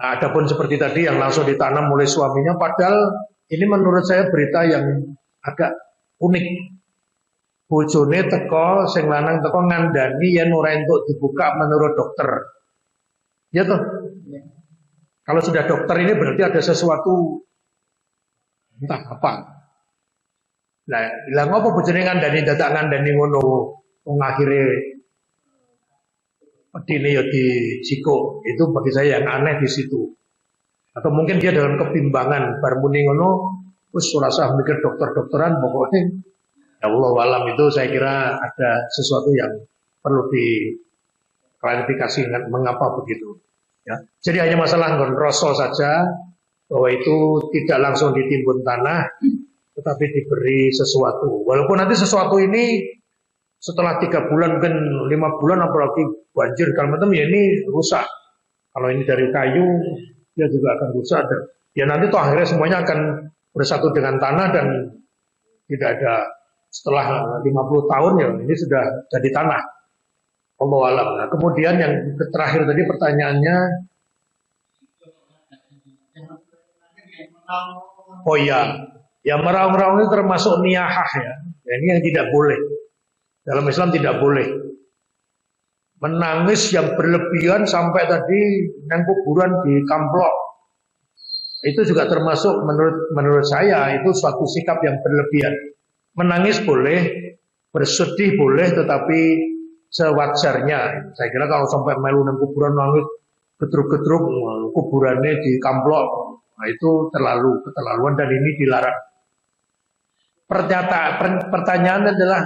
adapun seperti tadi yang langsung ditanam oleh suaminya, padahal ini menurut saya berita yang agak unik. Bojone teko, sing lanang teko ngandani yen ora entuk dibuka menurut dokter. Ya toh? Kalau sudah dokter ini berarti ada sesuatu entah apa. Lah ngopo bojone ngandani dadak ngandani ngono wong akhire pedine ya dijiko. Itu bagi saya yang aneh di situ. Atau mungkin dia dalam kebimbangan bar muni ngono wis ora usah mikir dokter-dokteran pokoknya ya Allah alam itu saya kira ada sesuatu yang perlu diklarifikasi mengapa begitu. Ya. Jadi hanya masalah ngonroso saja bahwa itu tidak langsung ditimbun tanah, tetapi diberi sesuatu. Walaupun nanti sesuatu ini setelah 3 bulan, mungkin 5 bulan, apalagi banjir kalau macam ya ini rusak. Kalau ini dari kayu, dia juga akan rusak. Dan ya nanti toh akhirnya semuanya akan bersatu dengan tanah dan tidak ada setelah 50 tahun ya ini sudah jadi tanah. Allah alam. Nah, kemudian yang terakhir tadi pertanyaannya, oh ya meraung-raung itu termasuk niyahah ya. Ini yang tidak boleh. Dalam Islam tidak boleh. Menangis yang berlebihan sampai tadi yang kuburan di kamplok. Itu juga termasuk menurut saya itu suatu sikap yang berlebihan. Menangis boleh, bersedih boleh, tetapi sewajarnya. Saya kira kalau sampai melu nang kuburan nangis gedruk-gedruk kuburannya di kamplok, nah itu terlalu keterlaluan dan ini dilarang. Pertanyaan adalah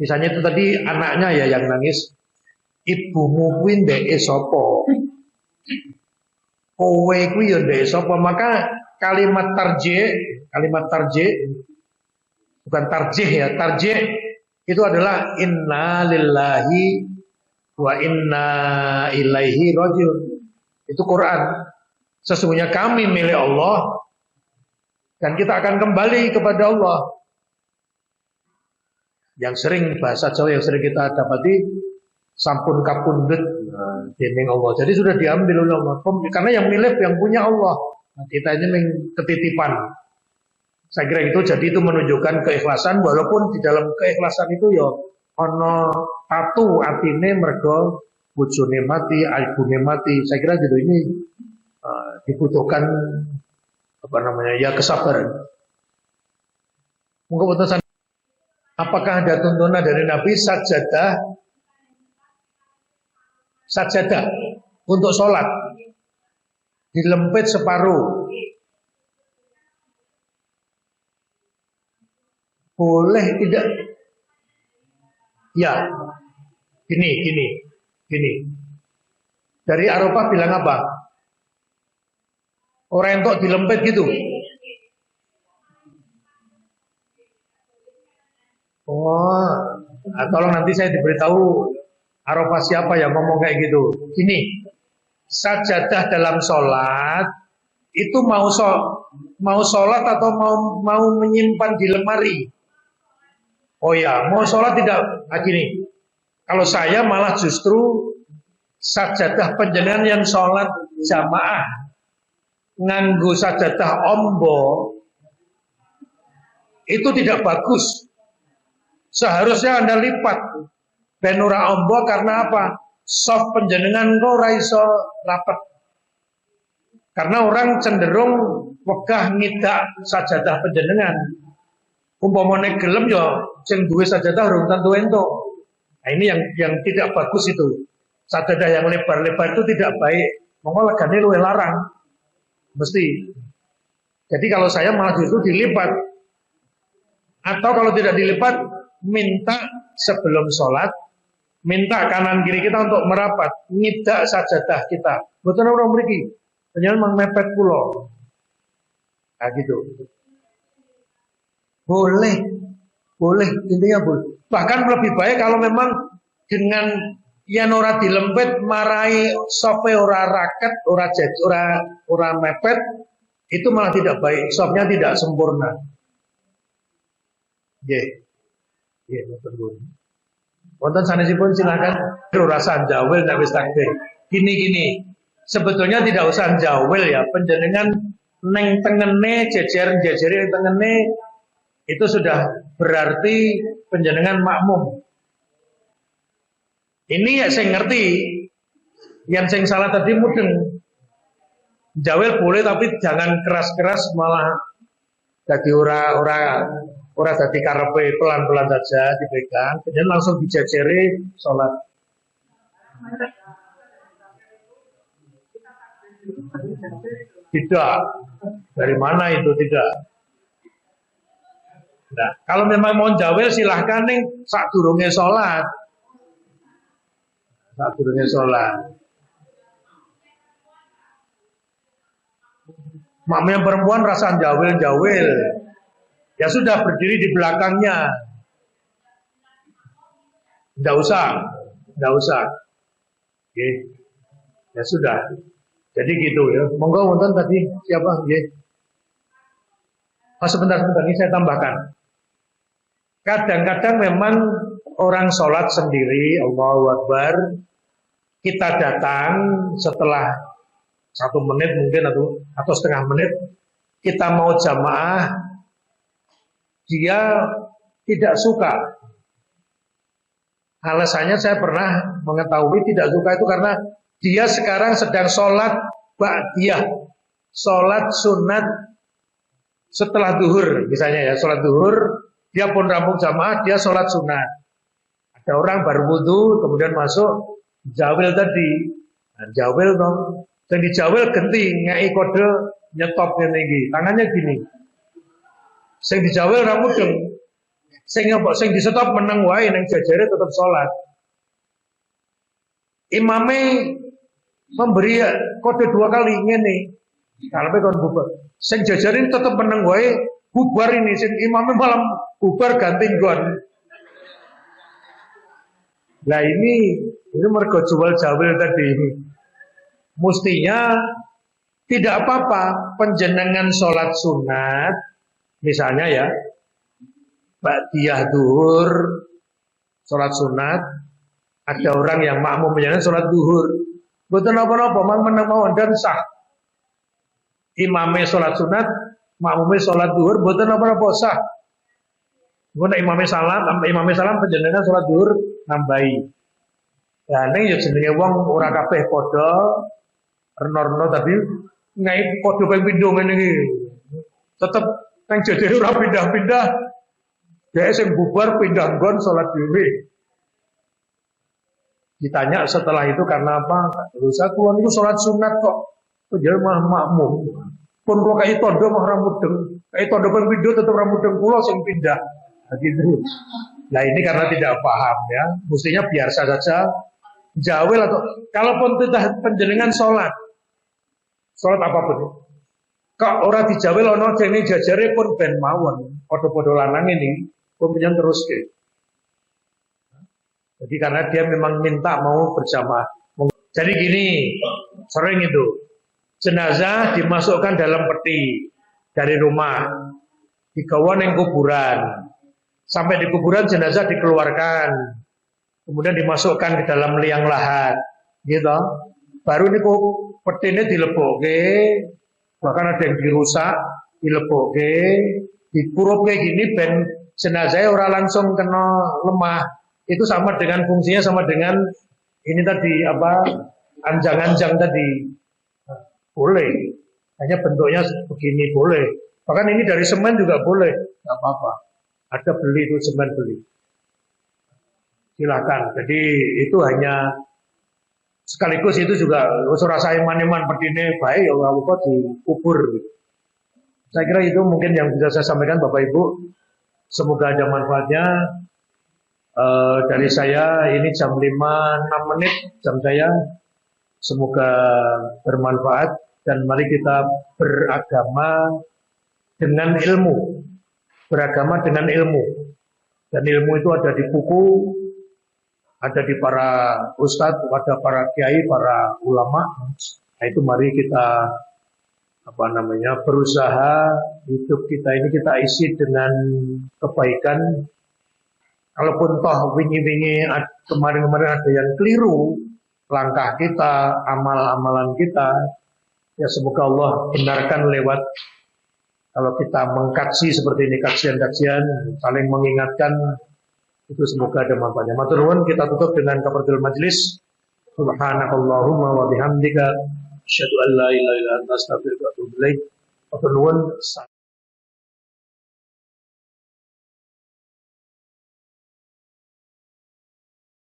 misalnya itu tadi anaknya ya yang nangis, ibumu kuwi ndeke sapa? Kowe kuwi ya ndeke sapa? Maka kalimat tarjih bukan tarjih ya, tarjih itu adalah inna lillahi wa inna ilaihi rajiun. Itu Quran. Sesungguhnya kami milik Allah dan kita akan kembali kepada Allah. Yang sering bahasa Jawa yang sering kita dapati sampun kapundhut dening Allah. Jadi sudah diambil oleh Allah. Karena yang milik yang punya Allah. Nah, kita ini ketitipan. Saya kira itu jadi itu menunjukkan keikhlasan walaupun di dalam keikhlasan itu ya ana tatu atine mergo bojone mati, ibune mati. Saya kira gitu ini dibutuhkan ya kesabaran. Monggo putusan. Apakah ada tuntunan dari Nabi sajadah untuk sholat dilempit separuh? Boleh tidak? Ya, gini. Dari Arafah bilang apa? Orang yang kok dilempit gitu. Oh, nah, tolong nanti saya diberitahu Arafah siapa yang ngomong kayak gitu. Gini, sajadah dalam sholat itu mau sholat atau mau menyimpan di lemari. Oh ya, mau sholat tidak. Nah, gini, kalau saya malah justru sajadah panjenengan yang sholat jamaah nganggo sajadah ombo itu tidak bagus. Seharusnya Anda lipat ben ora ombo karena apa? Soft panjenengan kok ora iso rapet. Karena orang cenderung wegah ngidak sajadah panjenengan. Umpamane gelem ya sing duwe sajadah urung tentu entuk. Nah, ini yang tidak bagus itu. Sajadah yang lebar-lebar itu tidak baik. Monggo legane luwih larang. Mesti. Jadi kalau saya malah justru dilipat. Atau kalau tidak dilipat, minta sebelum sholat, minta kanan kiri kita untuk merapat, ngidak sajadah kita. Betul orang mriki. Panjenengan mepet pulau. Nah gitu. Boleh, intinya boleh. Bahkan lebih baik kalau memang dengan yang ora dilempet marai sofe ora raket, ora mepet, itu malah tidak baik. Sofnya tidak sempurna. Betul. Wonten sanesipun silakan rasa jawel nek wis takbir. Gini. Sebetulnya tidak usah jawel ya. Panjenengan neng tengene jejer tengene itu sudah berarti panjenengan makmum. Ini ya saya ngerti. Yang sing salah tadi mudeng. Jawel boleh tapi jangan keras-keras malah jadi ora dadi karepe, pelan-pelan saja dipegang, kemudian langsung dijajari sholat. Tidak. Dari mana itu tidak? Nah, kalau memang mau jawel silahkan nih sadurunge sholat. Makmum perempuan rasa jawel. Ya sudah berdiri di belakangnya. Tidak usah. Oke. Ya sudah. Jadi gitu ya. Monggo wonten tadi siapa? Nggih. Sebentar ini saya tambahkan. Kadang-kadang memang orang sholat sendiri, Allahu Akbar, kita datang setelah 1 menit mungkin atau setengah menit, kita mau jamaah, dia tidak suka. Alasannya saya pernah mengetahui tidak suka itu karena dia sekarang sedang sholat ba'diyah, sholat sunat setelah duhur, misalnya ya, sholat duhur, dia pun rampung jamaah, dia sholat sunat. Ada orang baru wudu, kemudian masuk jawil tadi, nah, jawil dong, dan di jawil genti, ngai kode nyetop ini, tangannya gini. Sing dijawel ora mudeng. Sing di stop meneng wae ning jajare tetap sholat. Imame memberi kode 2 kali ngene. Karepe kon bubar. Sing jajare tetap meneng wae, bubar ini sing imame malam bubar ganti nggon. Nah ini mergo jual jawel tadi ini. Mestinya tidak apa-apa penjenengan sholat sunat. Misalnya ya, ba'diyah duhur, sholat sunat, ada orang yang makmum menjalankan sholat duhur, betul apa-apa, menang dan sah. Imamnya sholat sunat, makmumnya sholat duhur, betul apa-apa sah. Kemudian imamnya salam, penjenengan sholat duhur nambahi. Ya, ini ya jenenge wong ora kabeh padha, reno-reno tapi ngai padha ping pindho ngene iki. Tetep nang jajare ora pindah-pindah. Dia sing bubar pindah nggon salat dhewe. Ditanya setelah itu karena apa? Dosa kula niku salat sunat kok. Panjenengan mah makmum. Pun kula kai tondo mah ora mudeng. Kai tondo ping pindho tetep ora mudeng kula sing pindah. Begitu. Nah ini karena tidak paham ya. Mestinya biasa saja jawel atau kalaupun tidak panjenengan sholat apapun. Kok ora dijawel ana dene jajare pun ben mawon. Padha-padha lanang ini pun terus ke. Jadi karena dia memang minta mau berjamaah. Jadi gini, sering itu jenazah dimasukkan dalam peti dari rumah, digawa ning kuburan. Sampai di kuburan jenazah dikeluarkan, kemudian dimasukkan ke dalam liang lahat, gitu. Baru niku petine dilebokke, bahkan ada yang dirusak, dilebokke, dipurupke gini ben jenazahnya ora langsung kena lemah. Itu sama dengan fungsinya sama dengan ini tadi apa anjang-anjang tadi. Boleh. Hanya bentuknya begini boleh. Bahkan ini dari semen juga boleh, nggak apa-apa. Ada beli itu semen beli. Silakan. Jadi itu hanya sekaligus itu juga rasa iman-iman pedine baik ya apa dikubur. Saya kira itu mungkin yang bisa saya sampaikan Bapak Ibu. Semoga ada manfaatnya. Dari saya ini jam 5.06 jam saya. Semoga bermanfaat dan mari kita beragama dengan ilmu. Beragama dengan ilmu. Dan ilmu itu ada di buku, ada di para ustadz, ada para kiai, para ulama. Nah itu mari kita berusaha hidup kita ini kita isi dengan kebaikan. Kalaupun toh wingi-wingi kemarin-kemarin ada yang keliru langkah kita, amal-amalan kita, ya semoga Allah benarkan lewat kalau kita mengkaji seperti ini kajian-kajian saling mengingatkan itu semoga ada manfaatnya. Matur nuwun, kita tutup dengan kafaratul majlis. Subhanakallahumma wa bihamdika asyhadu an la ilaha illa anta astaghfiruka wa atubu ilaik. Matur nuwun.